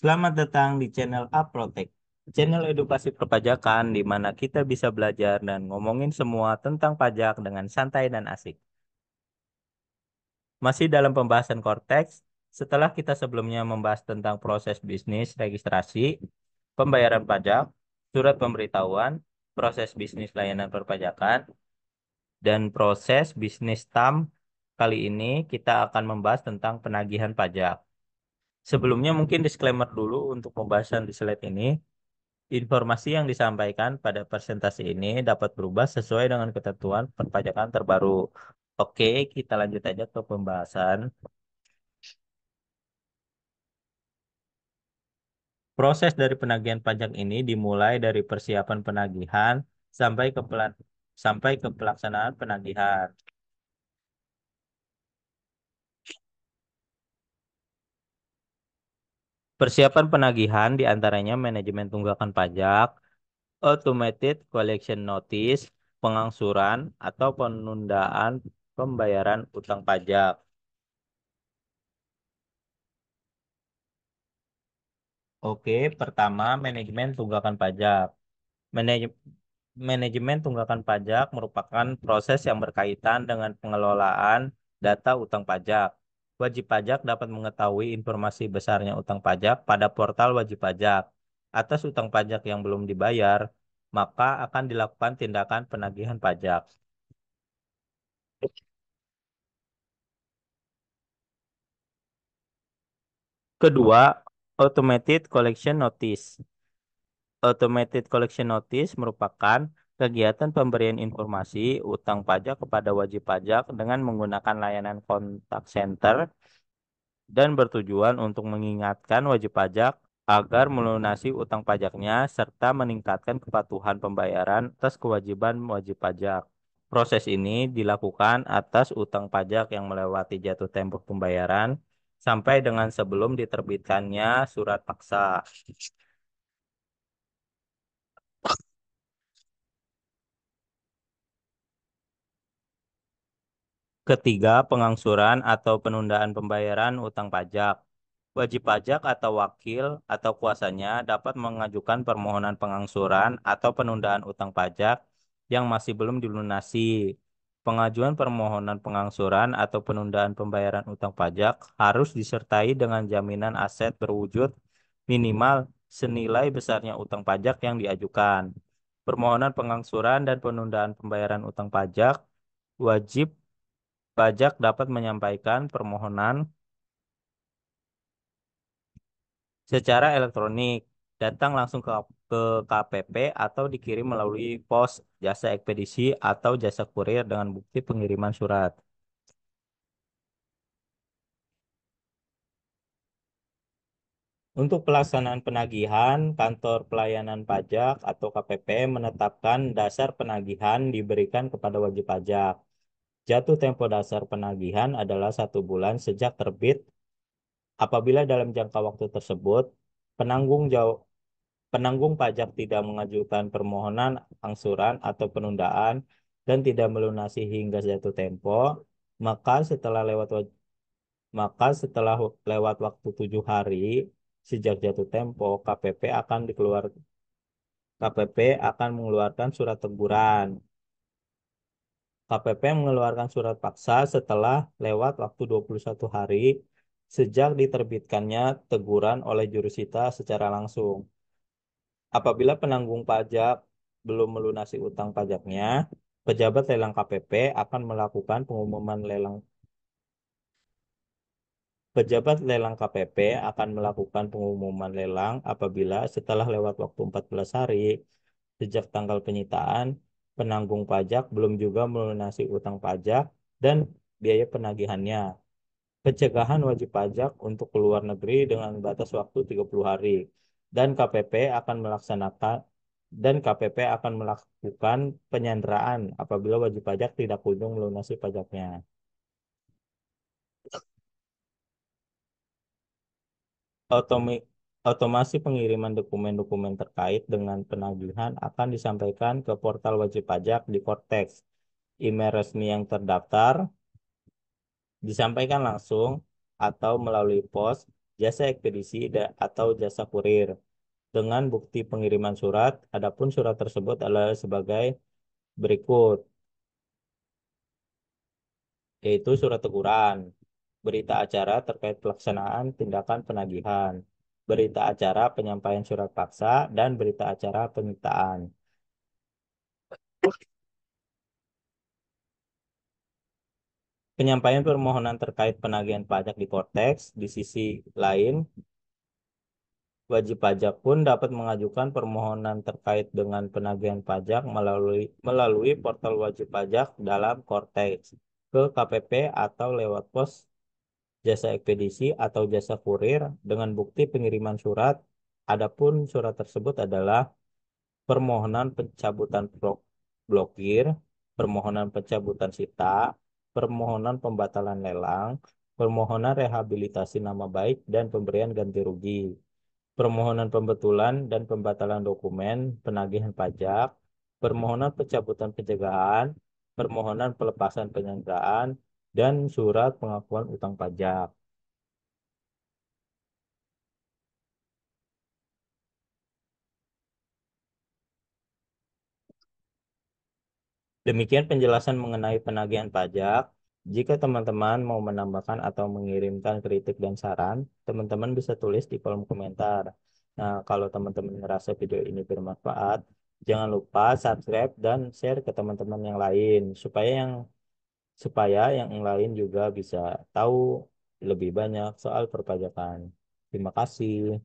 Selamat datang di channel Aprotek, channel edukasi perpajakan di mana kita bisa belajar dan ngomongin semua tentang pajak dengan santai dan asik. Masih dalam pembahasan Cortex, setelah kita sebelumnya membahas tentang proses bisnis registrasi, pembayaran pajak, surat pemberitahuan, proses bisnis layanan perpajakan, dan proses bisnis TAM, kali ini kita akan membahas tentang penagihan pajak. Sebelumnya mungkin disclaimer dulu untuk pembahasan di slide ini. Informasi yang disampaikan pada presentasi ini dapat berubah sesuai dengan ketentuan perpajakan terbaru. Oke, kita lanjut aja ke pembahasan. Proses dari penagihan pajak ini dimulai dari persiapan penagihan sampai ke sampai ke pelaksanaan penagihan. Persiapan penagihan diantaranya manajemen tunggakan pajak, automated collection notice, pengangsuran atau penundaan pembayaran utang pajak. Oke, pertama manajemen tunggakan pajak. Manaj- Manajemen tunggakan pajak merupakan proses yang berkaitan dengan pengelolaan data utang pajak. Wajib pajak dapat mengetahui informasi besarnya utang pajak pada portal wajib pajak. Atas utang pajak yang belum dibayar, maka akan dilakukan tindakan penagihan pajak. Kedua, automated collection notice. Automated Collection Notice merupakan kegiatan pemberian informasi utang pajak kepada wajib pajak dengan menggunakan layanan kontak center dan bertujuan untuk mengingatkan wajib pajak agar melunasi utang pajaknya serta meningkatkan kepatuhan pembayaran atas kewajiban wajib pajak. Proses ini dilakukan atas utang pajak yang melewati jatuh tempo pembayaran sampai dengan sebelum diterbitkannya surat paksa. Ketiga, pengangsuran atau penundaan pembayaran utang pajak. Wajib pajak atau wakil atau kuasanya dapat mengajukan permohonan pengangsuran atau penundaan utang pajak yang masih belum dilunasi. Pengajuan permohonan pengangsuran atau penundaan pembayaran utang pajak harus disertai dengan jaminan aset berwujud minimal senilai besarnya utang pajak yang diajukan. Permohonan pengangsuran dan penundaan pembayaran utang pajak wajib pajak dapat menyampaikan permohonan secara elektronik, datang langsung ke KPP atau dikirim melalui pos, jasa ekspedisi, atau jasa kurir dengan bukti pengiriman surat. Untuk pelaksanaan penagihan, Kantor Pelayanan Pajak atau KPP menetapkan dasar penagihan diberikan kepada wajib pajak. Jatuh tempo dasar penagihan adalah 1 bulan sejak terbit. Apabila dalam jangka waktu tersebut penanggung jawab penanggung pajak tidak mengajukan permohonan angsuran atau penundaan dan tidak melunasi hingga jatuh tempo, maka setelah lewat waktu 7 hari sejak jatuh tempo, KPP akan mengeluarkan surat teguran. KPP mengeluarkan surat paksa setelah lewat waktu 21 hari sejak diterbitkannya teguran oleh jurusita secara langsung. Apabila penanggung pajak belum melunasi utang pajaknya, pejabat lelang KPP akan melakukan pengumuman lelang. Pejabat lelang KPP akan melakukan pengumuman lelang apabila setelah lewat waktu 14 hari sejak tanggal penyitaan, penanggung pajak belum juga melunasi utang pajak dan biaya penagihannya. Pencegahan wajib pajak untuk keluar negeri dengan batas waktu 30 hari dan KPP akan melaksanakan melakukan penyanderaan apabila wajib pajak tidak kunjung melunasi pajaknya. Otomi- Otomasi pengiriman dokumen-dokumen terkait dengan penagihan akan disampaikan ke portal wajib pajak di Cortex. Email resmi yang terdaftar disampaikan langsung atau melalui pos jasa ekspedisi atau jasa kurir dengan bukti pengiriman surat. Adapun surat tersebut adalah sebagai berikut, yaitu surat teguran, berita acara terkait pelaksanaan tindakan penagihan, berita acara penyampaian surat paksa, dan berita acara penyitaan. Penyampaian permohonan terkait penagihan pajak di Kortex. Di sisi lain, wajib pajak pun dapat mengajukan permohonan terkait dengan penagihan pajak melalui portal wajib pajak dalam Kortex ke KPP atau lewat pos jasa ekspedisi atau jasa kurir dengan bukti pengiriman surat. Adapun surat tersebut adalah permohonan pencabutan blokir, permohonan pencabutan sita, permohonan pembatalan lelang, permohonan rehabilitasi nama baik dan pemberian ganti rugi, permohonan pembetulan dan pembatalan dokumen penagihan pajak, permohonan pencabutan pencegahan, permohonan pelepasan penyanderaan, dan surat pengakuan utang pajak. Demikian penjelasan mengenai penagihan pajak. Jika teman-teman mau menambahkan atau mengirimkan kritik dan saran, teman-teman bisa tulis di kolom komentar. Nah, kalau teman-teman merasa video ini bermanfaat, jangan lupa subscribe dan share ke teman-teman yang lain supaya yang lain juga bisa tahu lebih banyak soal perpajakan. Terima kasih.